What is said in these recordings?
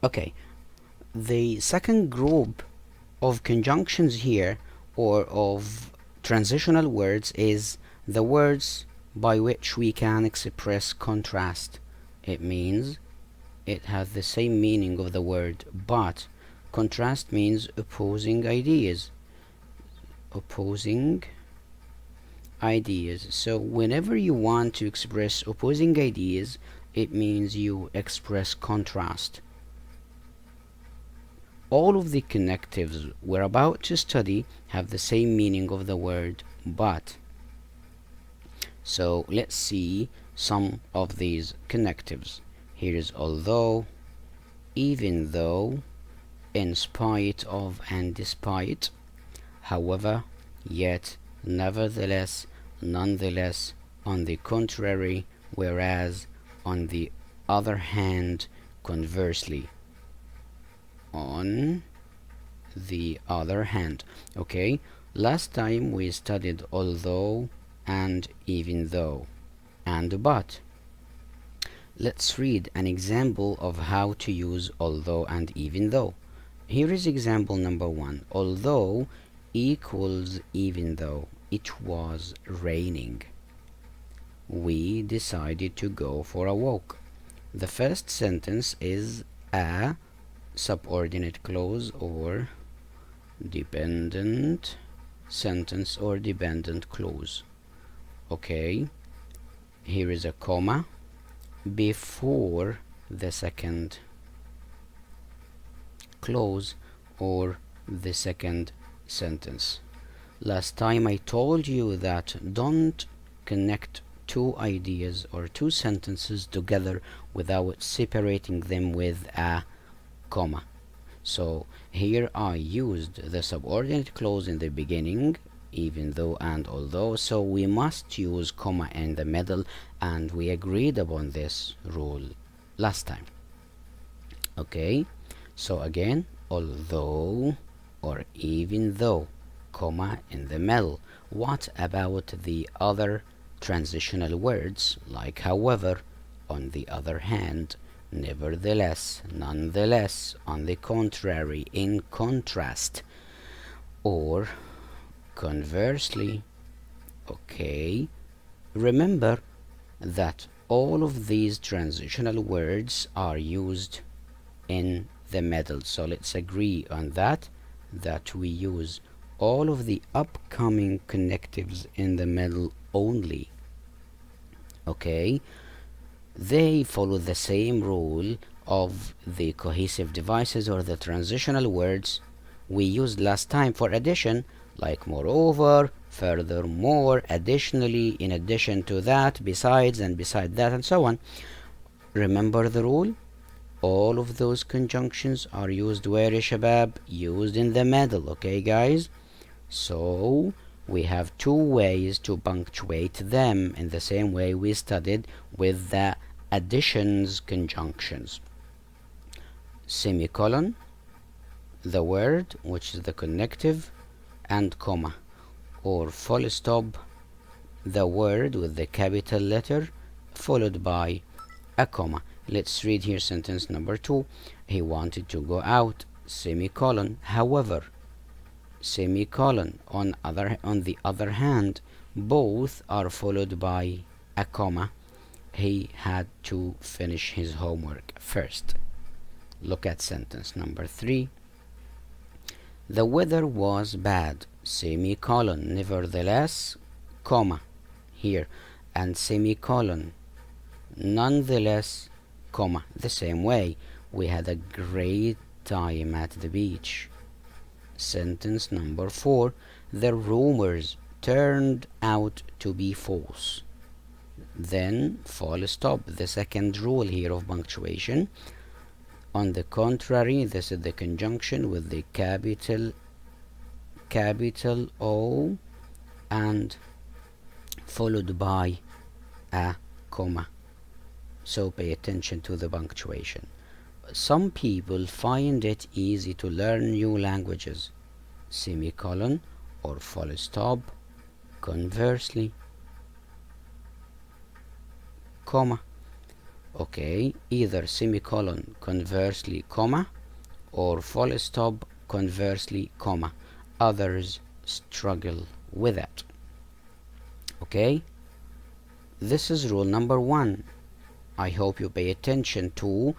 Okay, the second group of conjunctions here, or of transitional words, is the words by which we can express contrast. It means it has the same meaning of the word, but contrast means opposing ideas. Opposing ideas. So whenever you want to express opposing ideas, it means you express contrast. All of the connectives we're about to study have the same meaning of the word but. So let's see some of these connectives. Here is although, even though, in spite of and despite, however, yet, nevertheless, nonetheless, on the contrary, whereas, on the other hand, conversely. On the other hand. Okay, last time we studied although and even though and but. Let's read an example of how to use although and even though. Here is example number 1. Although equals even though it was raining, we decided to go for a walk. The first sentence is a subordinate clause or dependent sentence or dependent clause. Okay, here is a comma before the second clause or the second sentence. Last time I told you that don't connect two ideas or two sentences together without separating them with a comma. So here I used the subordinate clause in the beginning, even though and although, so we must use comma in the middle, and we agreed upon this rule last time. Okay, so again, although or even though, comma in the middle. What about the other transitional words like however, on the other hand, nevertheless, nonetheless, on the contrary, in contrast, or conversely? Okay, remember that all of these transitional words are used in the middle, so let's agree on that we use all of the upcoming connectives in the middle only. Okay, they follow the same rule of the cohesive devices or the transitional words we used last time for addition, like moreover, furthermore, additionally, in addition to that, besides, and beside that, and so on. Remember the rule? All of those conjunctions are used where, ya shabab? Used in the middle, okay guys? So we have two ways to punctuate them in the same way we studied with the additions conjunctions. Semicolon, the word which is the connective, and comma, or full stop, the word with the capital letter followed by a comma. Let's read here sentence number 2. He wanted to go out, semicolon, however, semicolon, on the other hand, both are followed by a comma. He had to finish his homework first. Look at sentence number 3. The weather was bad, semicolon, nevertheless, comma, here, and semicolon, nonetheless, comma. The same way, we had a great time at the beach. Sentence number 4. The rumors turned out to be false. Then full stop, the second rule here of punctuation. On the contrary, this is the conjunction with the capital O and followed by a comma. So pay attention to the punctuation. Some people find it easy to learn new languages, semicolon or full stop, conversely, comma. Okay, either semicolon, conversely, comma, or full stop, conversely, comma. Others struggle with it. Okay, this is rule number 1. I hope you pay attention to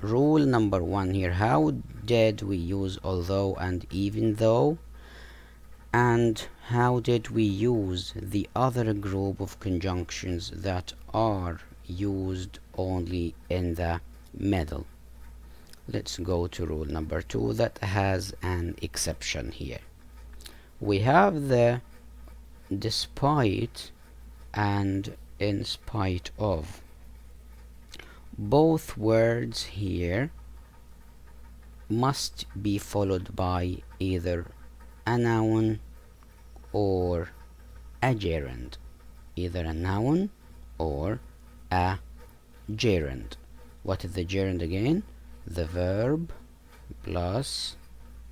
rule number 1 here. How did we use although and even though? And how did we use the other group of conjunctions that are used only in the middle? Let's go to rule number 2 that has an exception here. We have the despite and in spite of. Both words here must be followed by either a noun or a gerund. Either a noun or a gerund. What is the gerund again? The verb plus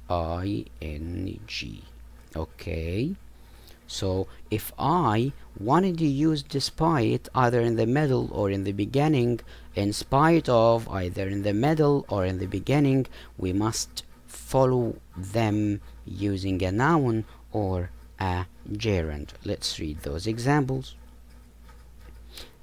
ing. Okay, so if I wanted to use despite either in the middle or in the beginning, in spite of either in the middle or in the beginning, we must follow them using a noun or a gerund. Let's read those examples.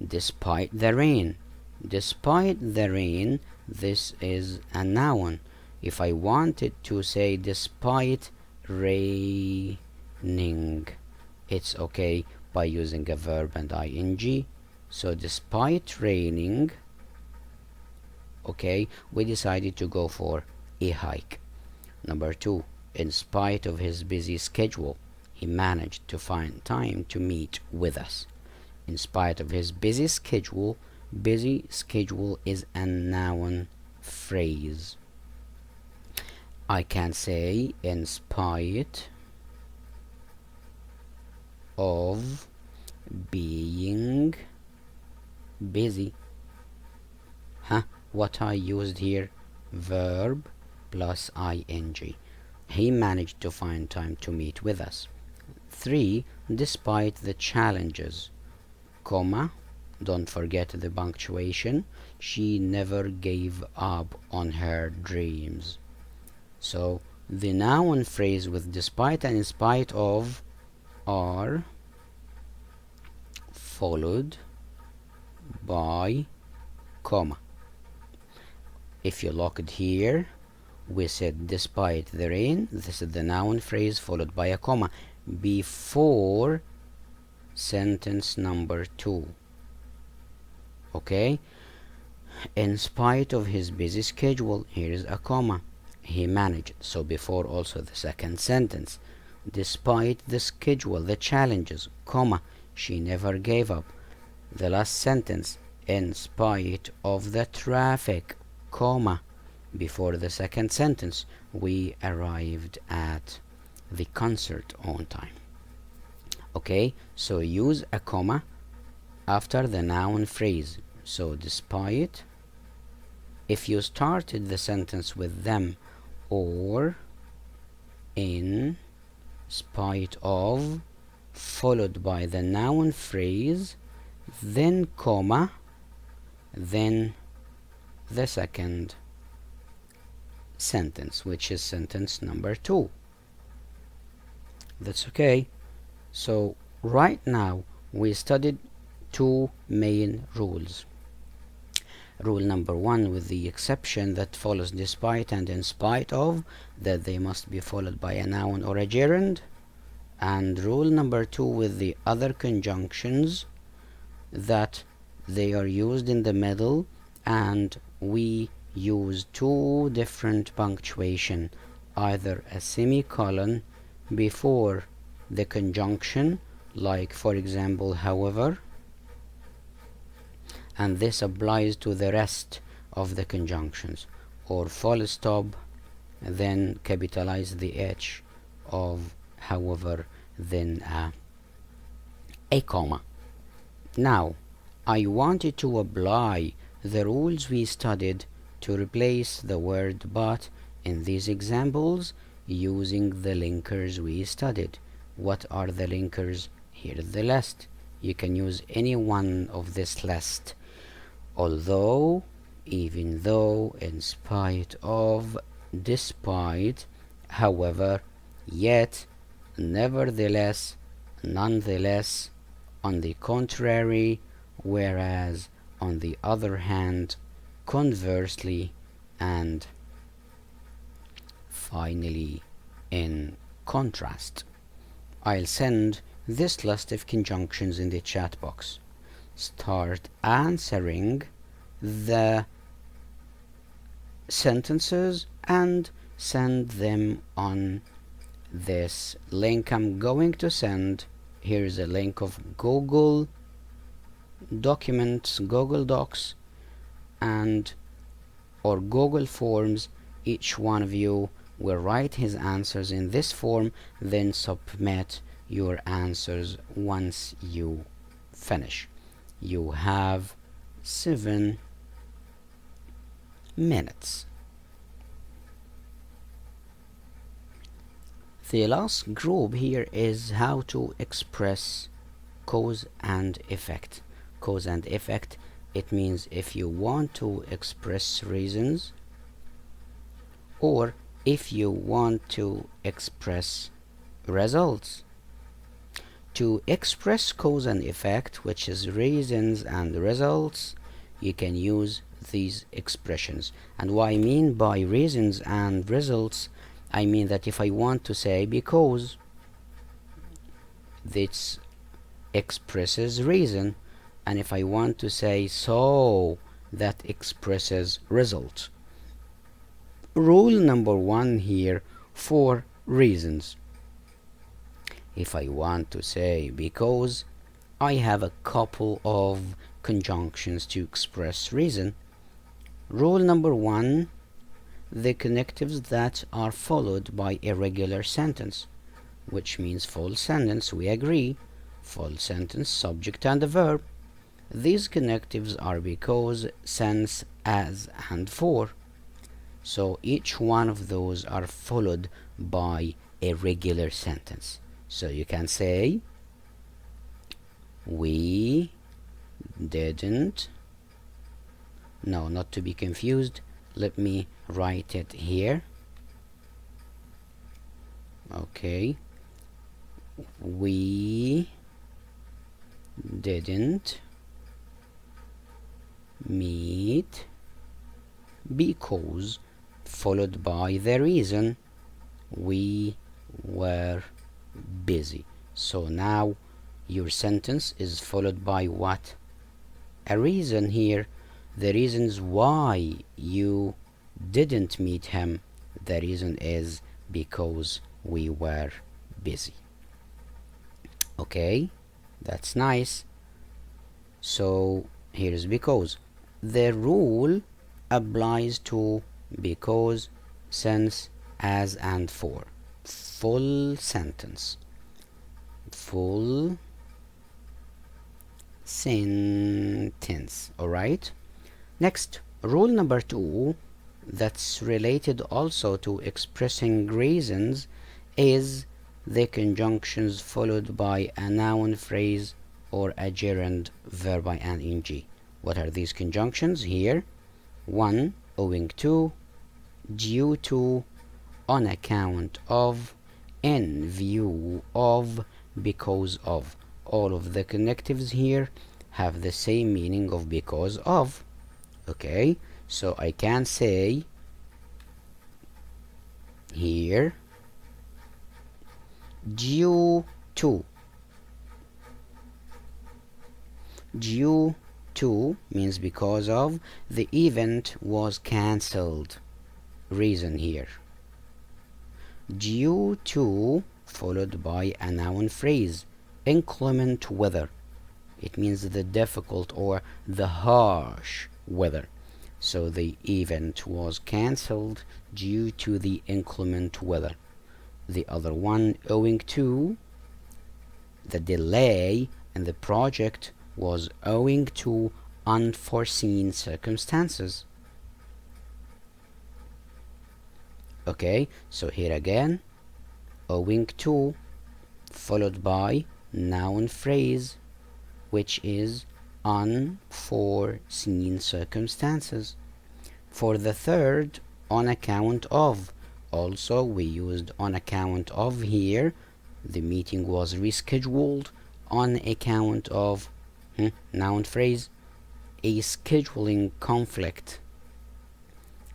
Despite the rain. Despite the rain, this is a noun. If I wanted to say despite raining, it's okay by using a verb and ing. So despite raining, okay, we decided to go for a hike. Number 2, in spite of his busy schedule, he managed to find time to meet with us. In spite of his busy schedule is a noun phrase. I can say in spite of being busy. What I used here? Verb plus ing. He managed to find time to meet with us. 3, despite the challenges, comma, don't forget the punctuation, she never gave up on her dreams. So the noun phrase with despite and in spite of are followed by comma. If you look at here, we said despite the rain, this is the noun phrase followed by a comma before sentence number 2. Okay, in spite of his busy schedule, here is a comma, he managed, so before also the second sentence. Despite the schedule, the challenges, comma, she never gave up. The last sentence, in spite of the traffic, comma, before the second sentence, we arrived at the concert on time. Okay, so use a comma after the noun phrase. So despite, if you started the sentence with them, or in spite of followed by the noun phrase, then comma, then the second sentence, which is sentence number 2. That's okay. So right now we studied 2 main rules. Rule number 1 with the exception that follows despite and in spite of, that they must be followed by a noun or a gerund, and rule number 2 with the other conjunctions that they are used in the middle and we use 2 different punctuation, either a semicolon before the conjunction, like for example however, and this applies to the rest of the conjunctions, or full stop, then capitalize the H of however, then a comma. Now I wanted to apply the rules we studied to replace the word but in these examples using the linkers we studied. What are the linkers? Here is the list. You can use any one of this list. although, even though, in spite of, despite, however, yet, nevertheless, nonetheless, on the contrary, whereas, on the other hand, conversely, and finally, in contrast. I'll send this list of conjunctions in the chat box. Start answering the sentences and send them on this link I'm going to send. Here's a link of Google Documents, Google Docs, and or Google Forms. Each one of you will write his answers in this form, then submit your answers once you finish. You have 7 minutes. The last group here is how to express cause and effect. Cause and effect, it means if you want to express reasons, or if you want to express results. To express cause and effect, which is reasons and results, you can use these expressions. And what I mean by reasons and results, I mean that if I want to say because, this expresses reason, and if I want to say so, that expresses result. Rule number 1 here for reasons. If I want to say because, I have a couple of conjunctions to express reason. Rule number 1, the connectives that are followed by a regular sentence, which means full sentence, we agree, full sentence, subject and a verb. These connectives are because, since, as, and for. So each one of those are followed by a regular sentence. So you can say, we didn't, no, not to be confused, let me write it here. Okay, we didn't meet because, followed by the reason, we were busy. So now your sentence is followed by what? A reason here. The reasons why you didn't meet him, the reason is because we were busy. Okay, that's nice. So here's because. The rule applies to because, since, as, and for. Full sentence. Full sentence. Alright? Next, rule number 2, that's related also to expressing reasons, is the conjunctions followed by a noun phrase or a gerund verb by an ing. What are these conjunctions here? 1, owing to, due to, on account of, in view of, because of. All of the connectives here have the same meaning of because of. Okay, so I can say here, due to. Due to means because of, the event was cancelled. Reason here. Due to, followed by a noun phrase, inclement weather. It means the difficult or the harsh weather. So the event was cancelled due to the inclement weather. The other one, owing to, the delay in the project was owing to unforeseen circumstances. Okay, so here again, owing to, followed by noun phrase, which is unforeseen circumstances. For the third, on account of. Also, we used on account of here. The meeting was rescheduled on account of noun phrase, a scheduling conflict.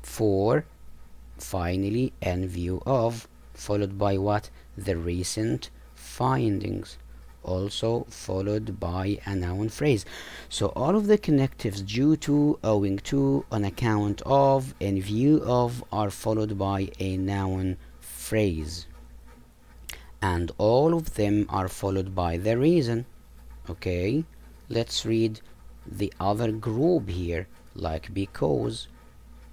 For, finally, in view of, followed by what? The recent findings, also followed by a noun phrase. So all of the connectives due to, owing to, on account of, in view of are followed by a noun phrase, and all of them are followed by the reason. Okay, let's read the other group here, like because.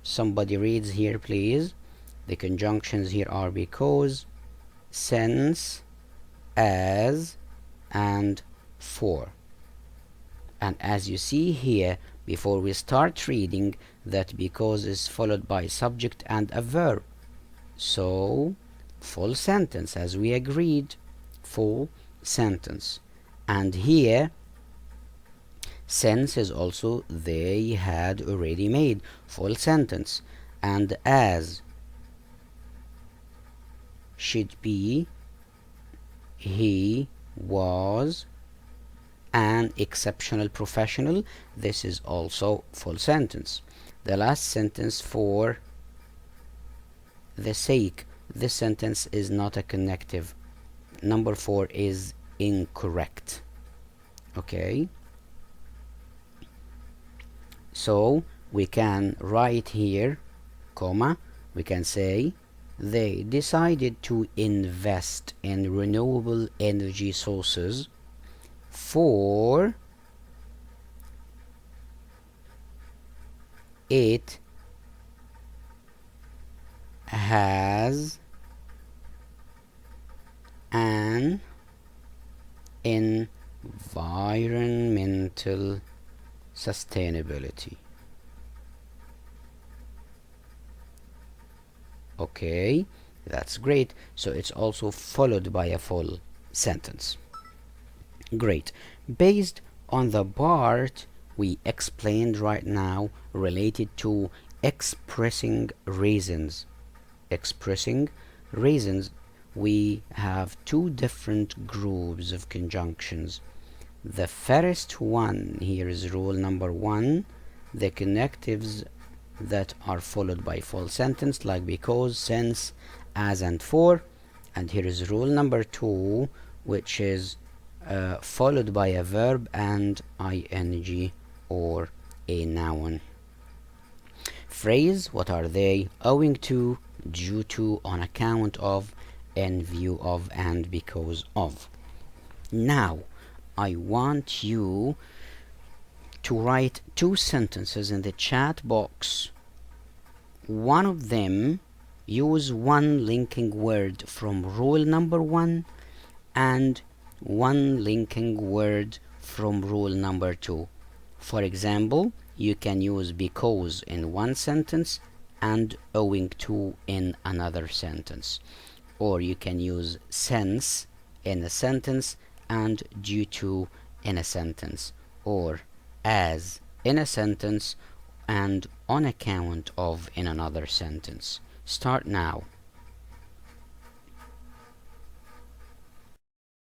Somebody reads here, please. The conjunctions here are because, since, as, and for. And as you see here, before we start reading, that because is followed by subject and a verb. So, full sentence, as we agreed, full sentence. And here, since is also they had already made, full sentence. And as should be he was an exceptional professional, this is also full sentence. The last sentence, for the sake, this sentence is not a connective. Number 4 is incorrect. Okay, so we can write here, comma, we can say they decided to invest in renewable energy sources for it has an environmental sustainability. Okay, that's great. So it's also followed by a full sentence. Great. Based on the part we explained right now related to expressing reasons, we have two different groups of conjunctions. The first one here is rule number 1, the connectives that are followed by full sentence, like because, since, as, and for. And here is rule number 2, which is followed by a verb and ing or a noun phrase. What are they? Owing to, due to, on account of, in view of, and because of. Now I want you to write 2 sentences in the chat box. One of them, use one linking word from rule number 1 and one linking word from rule number 2. For example, you can use because in one sentence and owing to in another sentence. Or you can use since in a sentence and due to in a sentence. Or as in a sentence and on account of in another sentence. Start now.